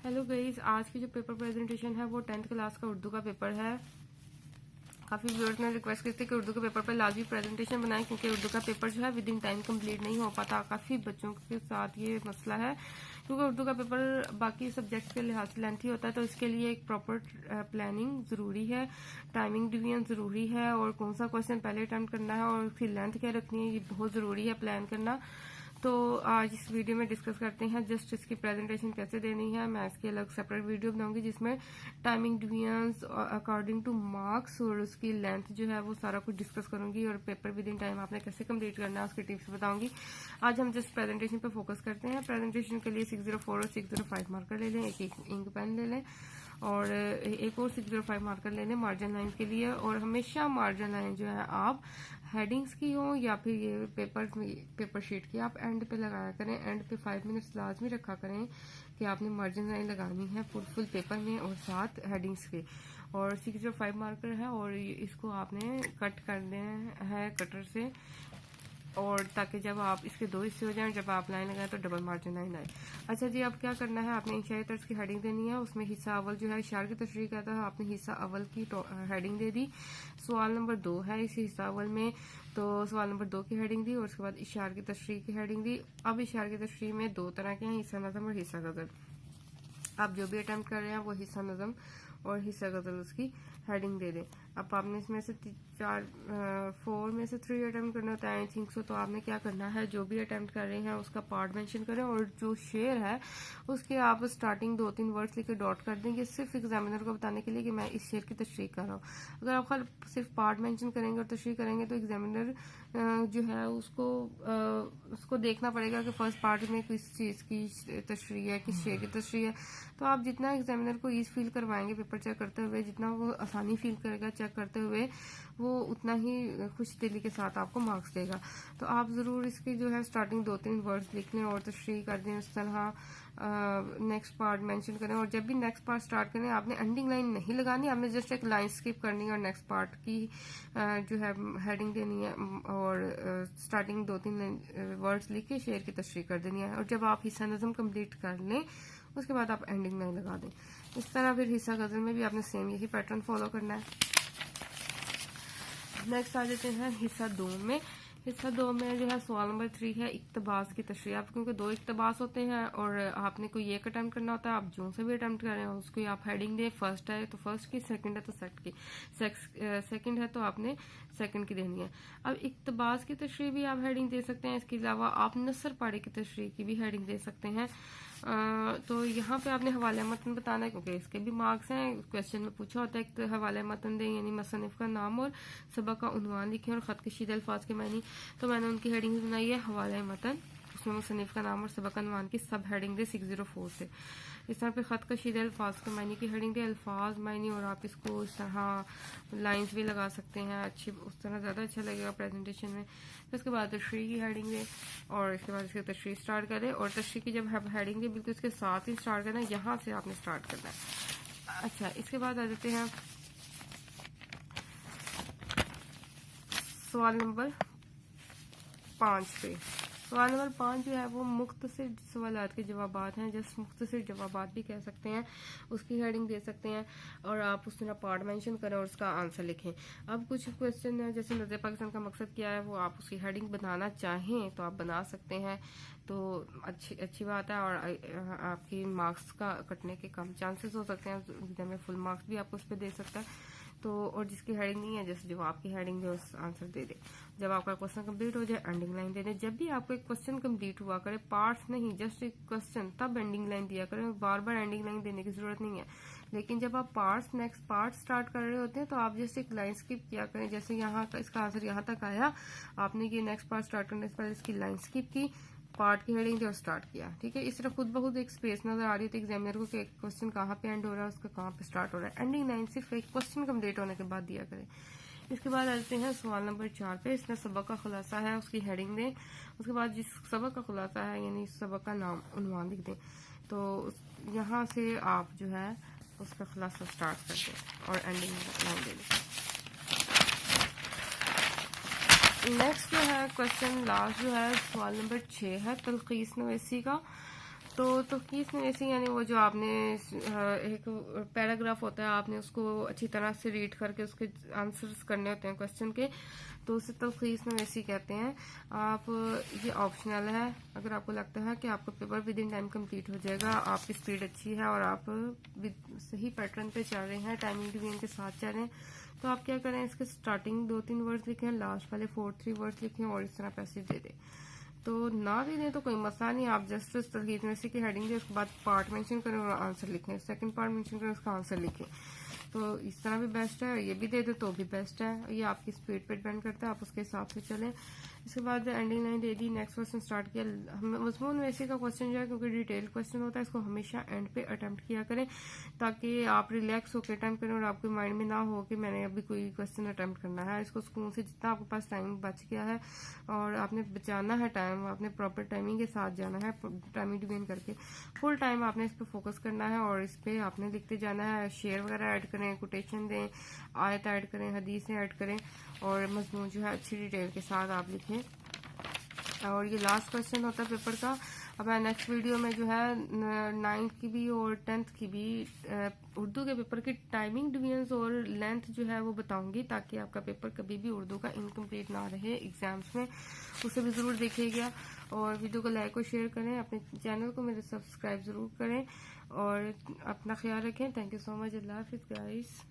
Hello guys, आज की जो पेपर प्रेजेंटेशन है वो 10th क्लास का उर्दू का पेपर है। काफ़ी व्यूअर्स ने रिक्वेस्ट की थी कि उर्दू के पेपर पर लाजमी प्रेजेंटेशन बनाएं, क्योंकि उर्दू का पेपर जो है विद इन टाइम कंप्लीट नहीं हो पाता। काफ़ी बच्चों के साथ ये मसला है, क्योंकि उर्दू का पेपर बाकी सब्जेक्ट्स के लिहाज से लेंथी होता है, तो इसके लिए एक प्रॉपर प्लानिंग ज़रूरी है, टाइमिंग डिवीजन ज़रूरी है, और कौन सा क्वेश्चन पहले अटेम्प्ट करना है और उसकी लेंथ क्या रखनी है, ये बहुत ज़रूरी है प्लान करना। तो आज इस वीडियो में डिस्कस करते हैं जस्ट इसकी प्रेजेंटेशन कैसे देनी है। मैं इसकी अलग सेपरेट वीडियो बनाऊंगी जिसमें timing divisions according two marks और उसकी लेंथ जो है वो सारा कुछ डिस्कस करूंगी, और पेपर विद इन टाइम आपने कैसे कंप्लीट करना है उसकी टिप्स बताऊंगी। आज हम जस्ट प्रेजेंटेशन पे फोकस करते हैं। प्रेजेंटेशन के लिए 604 और 605 मार्कर ले लें, एक इंक पेन ले लें, और एक और 605 मार्कर ले लें मार्जिन लाइन के लिए। और हमेशा मार्जिन लाइन जो है आप हेडिंग्स की हो या फिर ये पेपर शीट की आप एंड पे लगाया करें। एंड पे 5 मिनट्स लाजमी रखा करें कि आपने मार्जिन लाइन लगानी है फुल पेपर में और साथ हेडिंग्स के। और 605 मार्कर है और इसको आपने कट करने हैं कटर से, और ताकि जब आप इसके दो हिस्से हो जाएं, जब आप लाइन लगाएं तो डबल मार्जिन लाइन आए। अच्छा जी, अब क्या करना है, आपने इंशाई तर्ज की हेडिंग देनी है। उसमें हिस्सा अव्वल जो है इशार की तशरीह कहता है, आपने हिस्सा अव्वल की हेडिंग दे दी। सवाल नंबर 2 है इस हिस्सा अव्वल में, तो सवाल नंबर 2 की हेडिंग दी और उसके बाद इशार की तशरीह की हेडिंग दी। अब इशार की तशरीह में दो तरह के हैं, हिस्सा नज़म और हिस्सा गज़ल। आप जो भी अटेम्प्ट कर रहे हैं वो हिस्सा नज़म और हिस्सा गज़ल उसकी हेडिंग दे दें। अब आपने इसमें से 4 में से 3 अटेम्प्ट करना होता है, आई थिंक सो। तो आपने क्या करना है, जो भी अटेम्प्ट कर रहे हैं उसका पार्ट मेंशन करें, और जो शेर है उसके आप स्टार्टिंग 2-3 वर्ड्स लिखे डॉट कर देंगे, सिर्फ एग्जामिनर को बताने के लिए कि मैं इस शेर की तशरीह कर रहा हूँ। अगर आप खाली सिर्फ पार्ट मेंशन करेंगे और तशरीह करेंगे तो एग्जामिनर जो है उसको देखना पड़ेगा कि फर्स्ट पार्ट में किस चीज़ की तशरीह है, किस शेर की तशरीह है। तो आप जितना एग्जामिनर को ईज फील करवाएंगे पेपर चेक करते हुए, जितना वो आसानी फील करेगा चेक करते हुए, वो उतना ही खुश दिली के साथ आपको मार्क्स देगा। तो आप ज़रूर इसकी जो है स्टार्टिंग 2-3 वर्ड्स लिख लें और तशरीह कर दें उस तरह। नेक्स्ट पार्ट मेंशन करें, और जब भी नेक्स्ट पार्ट स्टार्ट करें आपने एंडिंग लाइन नहीं लगानी, आपने जस्ट एक लाइन स्किप करनी है और नेक्स्ट पार्ट की जो है हेडिंग देनी है, और स्टार्टिंग 2-3 वर्ड्स लिख के शेर की तशरीह कर देनी है। और जब आप हिस्सा नज़म कंप्लीट कर लें उसके बाद आप एंडिंग लाइन लगा दें। इस तरह फिर हिस्सा गज़ल में भी आपने सेम यही पैटर्न फॉलो करना है। नेक्स्ट आ जाते हैं हिस्सा 2 में। हिस्सा 2 में जो है सवाल नंबर 3 है इक्तबास की तशरीह। आप क्योंकि 2 इक्तबास होते हैं और आपने कोई एक अटेम्प्ट करना होता है, आप जो से भी अटेम्प्ट कर रहे हैं उसको आप हेडिंग दें। फर्स्ट है तो फर्स्ट की, सेकंड है तो सेकंड है तो आपने सेकंड की देनी है। अब इक्तबास की तशरीह भी आप हेडिंग दे सकते हैं, इसके अलावा आप नसर पाड़े की तशरीह की भी हेडिंग दे सकते हैं। तो यहाँ पे आपने हवाले मतन बताना है, क्योंकि इसके भी मार्क्स हैं। क्वेश्चन में पूछा होता है कि हवाले मतन दें, यानी मुसन्निफ का नाम और सबक का उन्वान लिखें और ख़त कशीदा अल्फाज के मानी। तो मैंने उनकी हेडिंग बनाई है हवाले मतन, उसमें मुसन्निफ का नाम और सबक उन्वान की सब हेडिंग दे 604 से। इस तरह पे ख़त कशीदा अल्फाज के मानी की हेडिंग दे, अल्फाज मानी, और आप इसको इस तरह लाइंस भी लगा सकते हैं, अच्छी उस तरह ज़्यादा अच्छा लगेगा प्रेजेंटेशन में। फिर उसके बाद तशरीह की हेडिंग दे, और इसके बाद इसकी तशरीह स्टार्ट करें, और तशरीह की जब हेडिंग दे बिल्कुल इसके साथ ही स्टार्ट करना है, यहाँ से आपने स्टार्ट करना है। अच्छा, इसके बाद आ जाते हैं सवाल नंबर 5 पे। सवाल नंबर 5 जो है वो मुख्तसर सवालात के जवाबात हैं, जस्ट मुख्तसर जवाबात भी कह सकते हैं, उसकी हेडिंग दे सकते हैं, और आप उस तरह पार्ट मेंशन करें और उसका आंसर लिखें। अब कुछ क्वेश्चन है जैसे नज़र पाकिस्तान का मकसद क्या है, वो आप उसकी हेडिंग बनाना चाहें तो आप बना सकते हैं, तो अच्छी बात है, और आपकी मार्क्स का कटने के कम चांसेस हो सकते हैं, एग्जाम में फुल मार्क्स भी आपको उस पर दे सकता है। तो और जिसकी हेडिंग नहीं है, जैसे जो आपकी हेडिंग है उस आंसर दे दे। जब आपका क्वेश्चन कंप्लीट हो जाए एंडिंग लाइन दे दे। जब भी आपको एक क्वेश्चन कंप्लीट हुआ करे, पार्ट्स नहीं, जस्ट एक क्वेश्चन, तब एंडिंग लाइन दिया करें, बार बार एंडिंग लाइन देने की जरूरत नहीं है। लेकिन जब आप पार्ट्स नेक्स्ट पार्ट स्टार्ट कर रहे होते हैं तो आप जैसे एक लाइन स्किप किया करें, जैसे यहाँ का इसका आंसर यहाँ तक आया, आपने ये नेक्स्ट पार्ट स्टार्ट करने से पहले इसकी लाइन स्किप की, पार्ट की हेडिंग दी और स्टार्ट किया, ठीक है। इस तरह खुद ब खुद एक स्पेस नजर आ रही थी एग्जामिनर को कि क्वेश्चन कहाँ पे एंड हो रहा है, उसका कहाँ पे स्टार्ट हो रहा है। एंडिंग लाइन सिर्फ एक क्वेश्चन कंप्लीट होने के बाद दिया करें। इसके बाद आते हैं सवाल नंबर 4 पे। इसमें सबक का खुलासा है, उसकी हेडिंग दें। उसके बाद जिस सबक का खुलासा है यानी सबक का नाम उन्वान लिख दें। तो यहाँ से आप जो है उसका खुलासा स्टार्ट कर दें और एंडिंग लाइन दे दें। नेक्स्ट जो है क्वेश्चन लास्ट जो है सवाल नंबर 6 है तलखीस नवेसी का। तो तफकीस नवीसी यानी वो जो आपने एक पैराग्राफ होता है, आपने उसको अच्छी तरह से रीड करके उसके आंसर्स करने होते हैं क्वेश्चन के, तो उसे तफकीस नवीसी कहते हैं। आप ये ऑप्शनल है, अगर आपको लगता है कि आपका paper with in time complete हो जाएगा, आपकी स्पीड अच्छी है और आप सही पैटर्न पे चल रहे हैं, टाइमिंग डिवीजन के साथ चल रहे हैं, तो आप क्या करें, इसके स्टार्टिंग 2-3 वर्ड्स लिखें, लास्ट वाले 4-3 वर्ड्स लिखें और इस तरह पैसेज दे दें। तो ना भी दें तो कोई मसला नहीं, आप जस्ट उस तहकीक में से की हेडिंग दें, उसके बाद पार्ट मेंशन करें और आंसर लिखें, सेकंड पार्ट मेंशन करें, उसका आंसर लिखें। तो इस तरह भी बेस्ट है, ये भी दे दो तो भी बेस्ट है, ये आपकी स्पीड पे डिपेंड करता है, आप उसके हिसाब से चलें। इसके बाद एंडिंग लाइन दे दी, नेक्स्ट क्वेश्चन स्टार्ट किया। मजमून वैसे का क्वेश्चन जो है, क्योंकि डिटेल क्वेश्चन होता है, इसको हमेशा एंड पे अटेम्प्ट किया करें ताकि आप रिलैक्स होकर अटेम्प्ट करें और आपके माइंड में ना हो कि मैंने अभी कोई क्वेश्चन अटेम्प्ट करना है। इसको सुकून से, जितना आपके पास टाइम बच गया है और आपने बचाना है टाइम, आपने प्रॉपर टाइमिंग के साथ जाना है, टाइमिंग डिवीजन करके फुल टाइम आपने इस पर फोकस करना है और इस पर आपने लिखते जाना है। शेयर वगैरह ऐड करें, कोटेशन दें, आयत ऐड करें, हदीसें ऐड करें और मजमून जो है अच्छी डिटेल के साथ आप लिखें। और ये लास्ट क्वेश्चन होता है पेपर का। अब मैं नेक्स्ट वीडियो में जो है 9th की भी और 10th की भी उर्दू के पेपर की टाइमिंग डिवीजन्स और लेंथ जो है वो बताऊंगी, ताकि आपका पेपर कभी भी उर्दू का इनकम्प्लीट ना रहे एग्जाम्स में। उसे भी ज़रूर देखिएगा और वीडियो को लाइक और शेयर करें, अपने चैनल को मेरे सब्सक्राइब ज़रूर करें और अपना ख्याल रखें। Thank you so much. अल्लाह हाफिज़ गाइस।